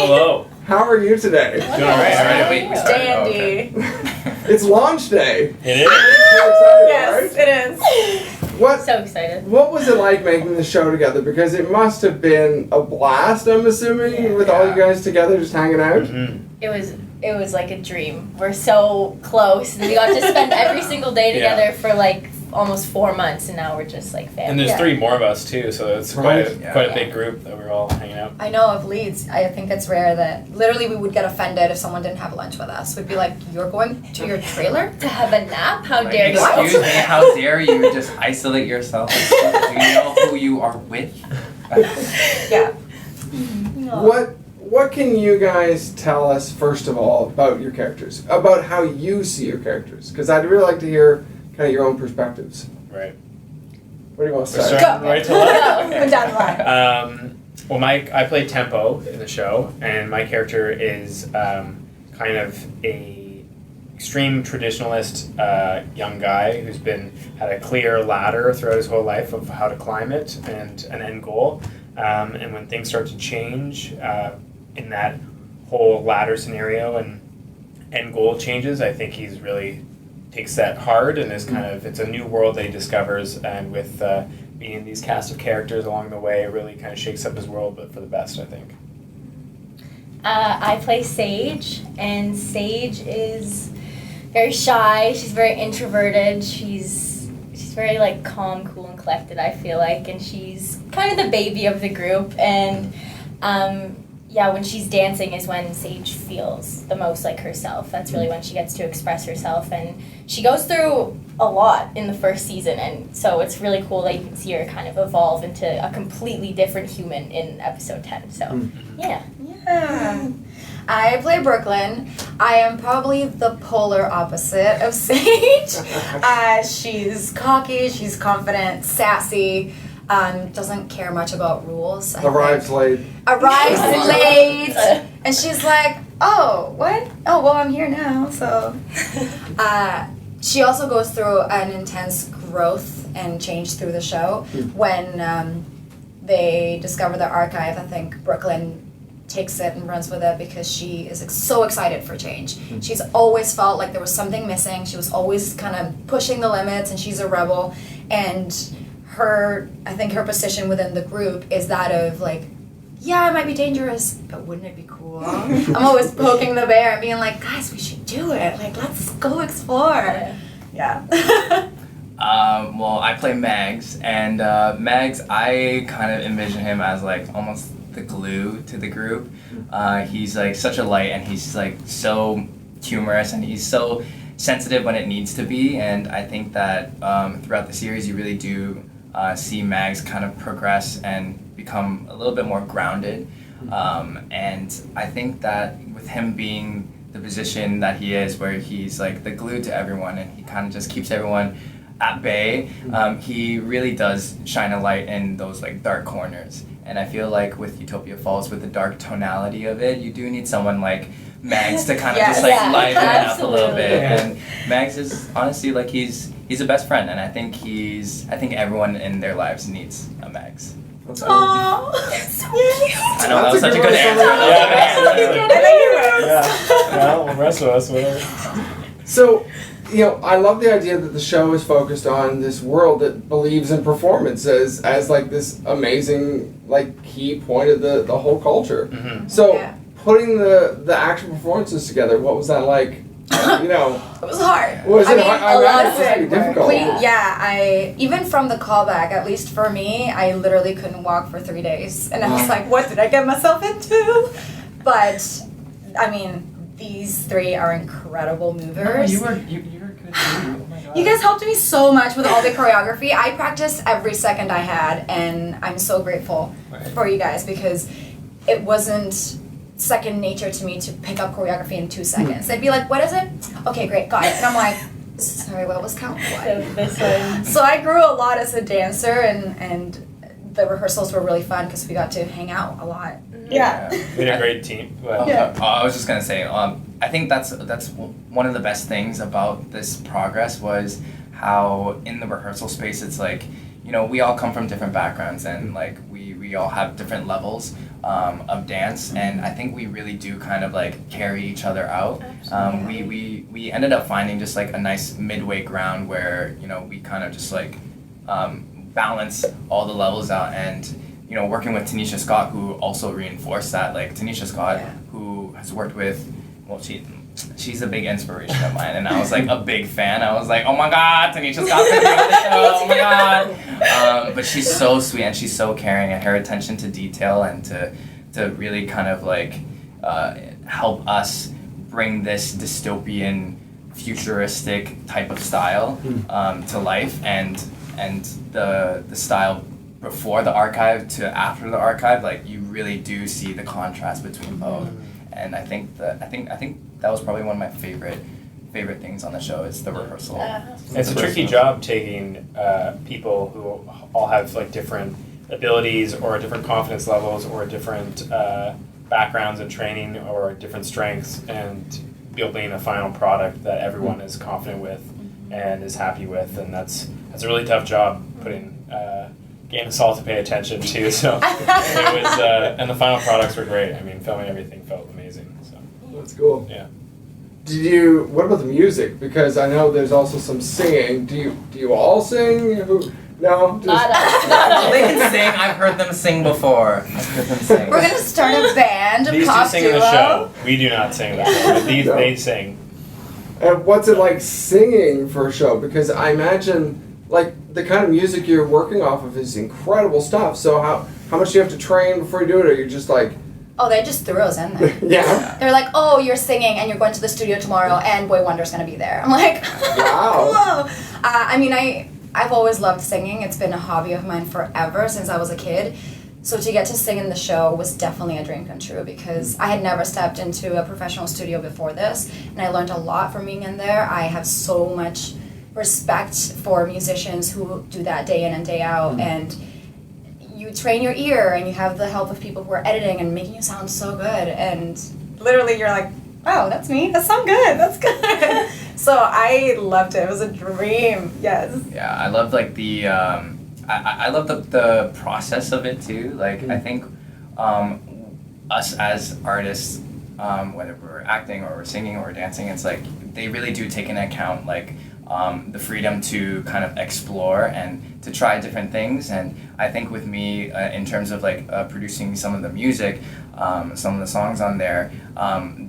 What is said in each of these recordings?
Hello. How are you today? Doing all right. Wait, we started. Dandy. It's launch day. It is. You're excited, Yes, right? it is. What? So excited. What was it like making the show together? Because it must have been a blast, I'm assuming, with all you guys together just hanging out. Mm-hmm. It was like a dream. We're so close. And we got to spend every single day together for like almost 4 months, and now we're just like family. And there's 3 more of us too, so it's Right. quite a big group that we're all hanging out. I know of Leeds, I think it's rare that literally we would get offended if someone didn't have lunch with us. We'd be like, you're going to your trailer? To have a nap? How dare you? Excuse me, how dare you just isolate yourself? Do you know who you are with? Yeah. What can you guys tell us, first of all, about your characters? About how you see your characters? Because I'd really like to hear kind of your own perspectives. Right. What do you want to We're say? starting right to left. Go down the line. Well, I play Tempo in the show, and my character is kind of a extreme traditionalist young guy who's had a clear ladder throughout his whole life of how to climb it and an end goal. And when things start to change in that whole ladder scenario and end goal changes, I think he's really takes that hard and is it's a new world that he discovers, and with being these cast of characters along the way, it really kind of shakes up his world, but for the best, I think. I play Sage, and Sage is very shy. She's very introverted. She's very like calm, cool, and collected, I feel like, and she's kind of the baby of the group. And when she's dancing is when Sage feels the most like herself. That's really when she gets to express herself, and she goes through a lot in the first season, and so it's really cool that you can see her kind of evolve into a completely different human in episode 10. So, yeah. Yeah. I play Brooklyn. I am probably the polar opposite of Sage. She's cocky, she's confident, sassy, doesn't care much about rules. Arrives late. Arrives late. And she's like, oh, what? Oh, well, I'm here now, so. She also goes through an intense growth and change through the show. When they discover the archive, I think Brooklyn takes it and runs with it because she is so excited for change. She's always felt like there was something missing. She was always kind of pushing the limits, and she's a rebel. And I think her position within the group is that of like, yeah, it might be dangerous, but wouldn't it be cool? I'm always poking the bear and being like, guys, we should do it. Like, let's go explore. Yeah. Well, I play Mags, and Mags, I kind of envision him as like almost the glue to the group. He's like such a light, and he's like so humorous, and he's so sensitive when it needs to be. And I think that throughout the series, you really do see Mags kind of progress and become a little bit more grounded. And I think that with him being the position that he is, where he's like the glue to everyone, and he kind of just keeps everyone at bay, he really does shine a light in those like dark corners. And I feel like with Utopia Falls, with the dark tonality of it, you do need someone like Mags to kind of just like liven it up a little bit. And Mags is honestly like he's a best friend, and I think everyone in their lives needs a Mags. Aww, so cute. I know that was such a good answer. Well, the rest of us, whatever. So, I love the idea that the show is focused on this world that believes in performance as like this amazing like key point of the whole culture. So putting the actual performances together, what was that like? It was hard. Was it a lot of it difficult? Even from the callback, at least for me, I literally couldn't walk for 3 days, and I was like, what did I get myself into? But I mean, these 3 are incredible movers. You were good too. Oh my God. You guys helped me so much with all the choreography. I practiced every second I had, and I'm so grateful for you guys because it wasn't second nature to me to pick up choreography in 2 seconds. They'd be like, what is it? Okay, great, got it. And I'm like, sorry, what was count? What? So I grew a lot as a dancer, and the rehearsals were really fun because we got to hang out a lot. Yeah. We had a great team. I was just gonna say, I think that's one of the best things about this progress was how in the rehearsal space it's like, we all come from different backgrounds, and like we all have different levels of dance, and I think we really do kind of like carry each other out. We ended up finding just like a nice midway ground where, you know, we kind of just like balance all the levels out, and you know, working with Tanisha Scott, who also reinforced that. Like Tanisha Scott, who has worked with, well, she's a big inspiration of mine, and I was like a big fan. I was like, oh my god, Tanisha Scott's gonna be on the show, oh my god. But she's so sweet and she's so caring, and her attention to detail and to really kind of like help us bring this dystopian, futuristic type of style to life, and the style before the archive to after the archive, like you really do see the contrast between both. And I think that was probably one of my favorite things on the show is the rehearsal. It's a tricky job taking people who all have like different abilities or different confidence levels or different backgrounds and training or different strengths, and building a final product that everyone is confident with and is happy with, and that's a really tough job putting getting us all to pay attention to. So it was, and the final products were great. I mean, filming everything felt amazing. So that's cool. Yeah. What about the music? Because I know there's also some singing. Do you all sing? No? They can sing. I've heard them sing before. We're gonna start a band, a These pop two sing duo. in the show. We do not sing in the show, but these they sing. And what's it like singing for a show? Because I imagine, like, the kind of music you're working off of is incredible stuff. So how much do you have to train before you do it, or you're just like... Oh, they just threw us in there. Yeah. They're like, oh, you're singing and you're going to the studio tomorrow and Boy Wonder's going to be there. I'm like, wow. Whoa. I mean, I've always loved singing. It's been a hobby of mine forever since I was a kid. So to get to sing in the show was definitely a dream come true, because I had never stepped into a professional studio before this, and I learned a lot from being in there. I have so much respect for musicians who do that day in and day out, and you train your ear and you have the help of people who are editing and making you sound so good, and literally you're like, wow, that's me, that sounds good, that's good. So I loved it. It was a dream. Yes. Yeah, I loved like the I love the process of it too. Like I think us as artists, whether we're acting or we're singing or we're dancing, it's like they really do take into account like the freedom to kind of explore and to try different things. And I think with me, in terms of like producing some of the music, some of the songs on there,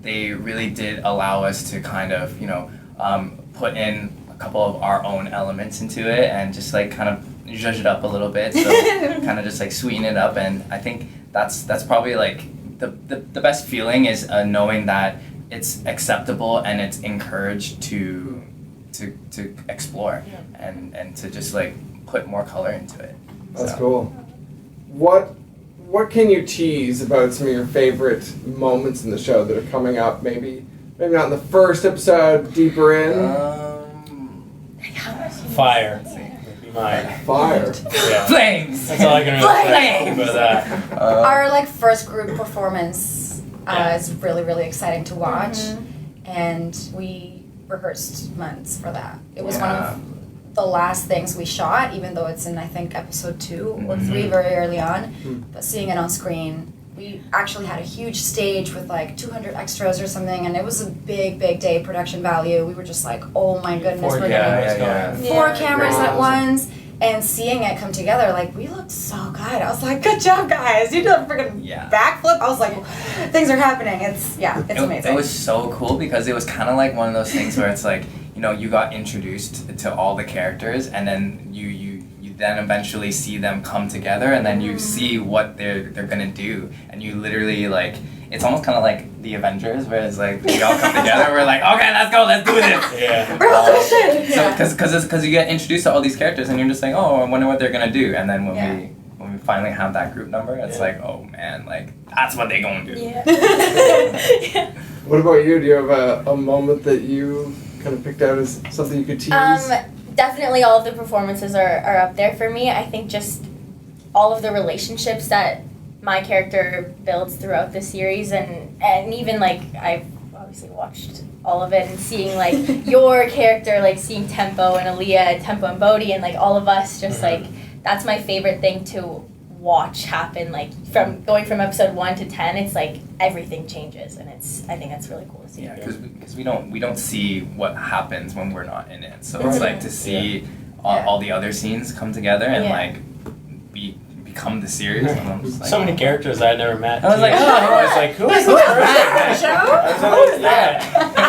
they really did allow us to kind of, you know, put in a couple of our own elements into it and just like kind of zhuzh it up a little bit, so kind of just like sweeten it up. And I think that's probably like the best feeling is knowing that it's acceptable and it's encouraged to explore and to just like put more color into it. That's cool. What can you tease about some of your favorite moments in the show that are coming up? Maybe not in the first episode, deeper in. Fire. Mine. Fire. Yeah. Flames. That's all I can really say about that. Our like first group performance is really, really exciting to watch, and we rehearsed months for that. It was one of the last things we shot, even though it's in I think episode 2 or 3 very early on. But seeing it on screen, we actually had a huge stage with like 200 extras or something, and it was a big day production value. We were just like, oh my goodness, we're getting 4 cameras at once, and seeing it come together, like we looked so good. I was like, good job guys, you did a freaking backflip. I was like, things are happening. It's amazing. It was so cool because it was kind of like one of those things where it's like, you know, you got introduced to all the characters, and then you then eventually see them come together, and then you see what they're gonna do, and you literally like, it's almost kind of like the Avengers, where it's like we all come together and we're like, okay, let's go, let's do this. Yeah. So because you get introduced to all these characters and you're just like, oh, I wonder what they're gonna do, and then when we finally have that group number, it's like, oh man, like that's what they gonna do. Yeah. What about you? Do you have a moment that you kind of picked out as something you could tease? Definitely all of the performances are up there for me. I think just all of the relationships that my character builds throughout the series, and even like I've obviously watched all of it, and seeing like your character, like seeing Tempo and Aaliyah, Tempo and Bodhi, and like all of us just like, that's my favorite thing to watch happen, like from going from episode 1 to 10. It's like everything changes, and I think that's really cool to see. Yeah, because we don't see what happens when we're not in it. So it's like to see all the other scenes come together and like become the series. And I'm just like, So many characters I had never met. I was like, I was like, who is this person? Who is that?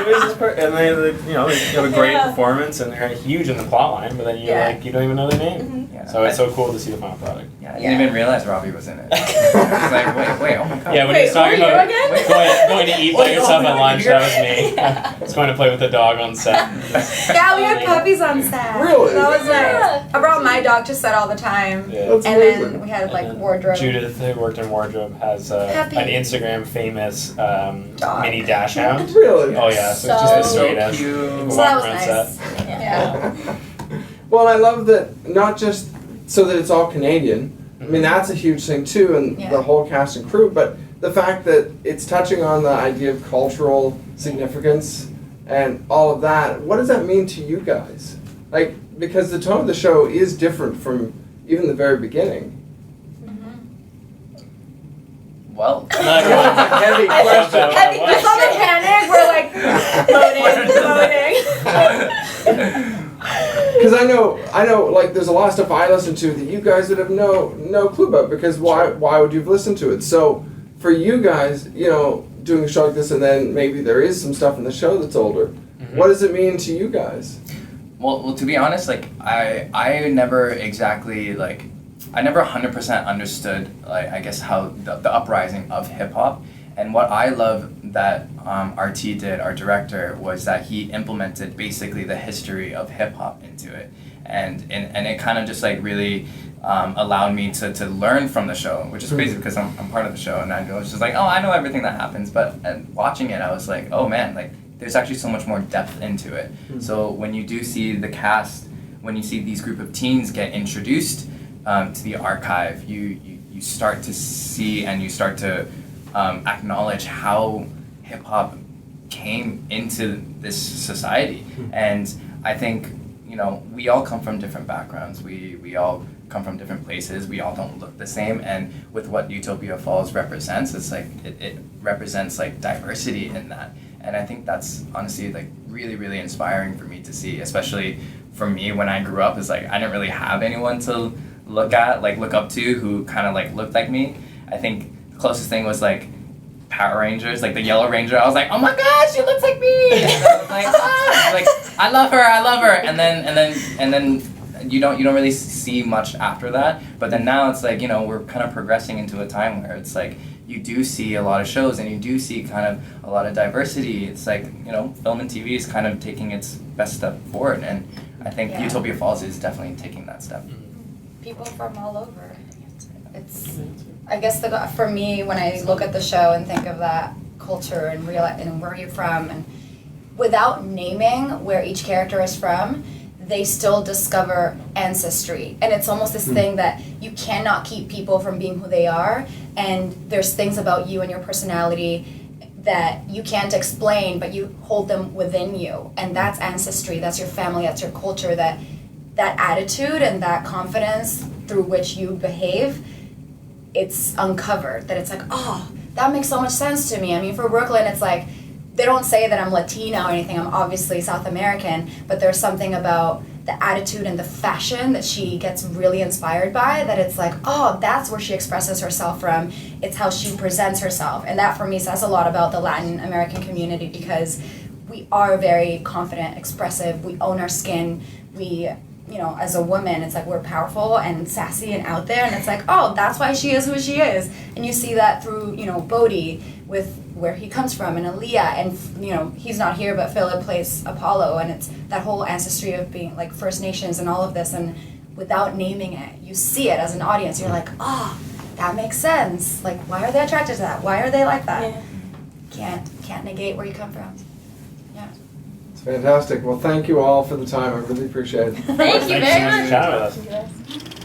Who is this person? And they, they have a great performance and they're huge in the plot line, but then you you don't even know their name. Yeah. So it's so cool to see the final product. Yeah, I didn't even realize Robbie was in it. I was like, wait, oh my god. Yeah, when he was talking about going to eat by yourself at lunch, you're- that was me. I was going to play with the dog on set. Yeah, we had puppies on set. Really? That was nice. I brought my dog to set all the time. Yeah. That's And amazing. then we had And like then wardrobe. Judith, who worked in wardrobe, has Happy. an Instagram famous Dog. mini dash hound. Really? Oh yeah, so it's just the So sweetest. cute. You can So walk that was around nice. set. Yeah. Well, I love that not just so that it's all Canadian. I mean, that's a huge thing too, and Yeah. the whole cast and crew. But the fact that it's touching on the idea of cultural significance and all of that. What does that mean to you guys? Like, because the tone of the show is different from even the very beginning. Well, That's a heavy question. I saw the panic. We're like loading. Because I know, like there's a lot of stuff I listen to that you guys would have no clue about. Because why would you have listened to it? So for you guys, doing a show like this, and then maybe there is some stuff in the show that's older. Mm-hmm. What does it mean to you guys? well, to be honest, like I never exactly like I never 100% understood like I guess how the uprising of hip hop. And what I love that RT did, our director, was that he implemented basically the history of hip hop into it, and it kind of just like really allowed me to learn from the show, which is crazy because I'm part of the show, and I was just like, oh, I know everything that happens, but watching it, I was like, oh man, like there's actually so much more depth into it. So when you do see the cast, when you see these group of teens get introduced to the archive, you start to see and you start to acknowledge how hip-hop came into this society. And I think, we all come from different backgrounds. We all come from different places. We all don't look the same. And with what Utopia Falls represents, it's like, it represents like diversity in that. And I think that's honestly like really, really inspiring for me to see, especially for me when I grew up. Is like, I didn't really have anyone to look up to who kind of like looked like me. I think the closest thing was like Power Rangers, like the Yellow Ranger. I was like, oh my god, she looks like me. And I was like, I love her. And then you don't really see much after that. But then now it's like, we're kind of progressing into a time where it's like you do see a lot of shows and you do see kind of a lot of diversity. It's like, film and TV is kind of taking its best step forward, and I think Yeah. Utopia Falls is definitely taking that step. People from all over. It's, I guess for me, when I look at the show and think of that culture and and where you're from, and without naming where each character is from, they still discover ancestry. And it's almost this thing that you cannot keep people from being who they are, and there's things about you and your personality that you can't explain, but you hold them within you. And that's ancestry, that's your family, that's your culture, that attitude and that confidence through which you behave, it's uncovered. That it's like, oh, that makes so much sense to me. I mean, for Brooklyn, it's like, they don't say that I'm Latino or anything, I'm obviously South American, but there's something about the attitude and the fashion that she gets really inspired by, that it's like, oh, that's where she expresses herself from. It's how she presents herself. And that for me says a lot about the Latin American community, because we are very confident, expressive, we own our skin, we, as a woman, it's like we're powerful and sassy and out there, and it's like, oh, that's why she is who she is. And you see that through, Bodhi, with where he comes from, and Aaliyah, and he's not here, but Philip plays Apollo, and it's that whole ancestry of being like First Nations and all of this, and without naming it, you see it as an audience, you're like, oh, that makes sense. Like, why are they attracted to that? Why are they like that? Yeah. Can't negate where you come from. Yeah. It's fantastic. Well, thank you all for the time. I really appreciate it. Thank you Thanks so very much for much. chatting with us.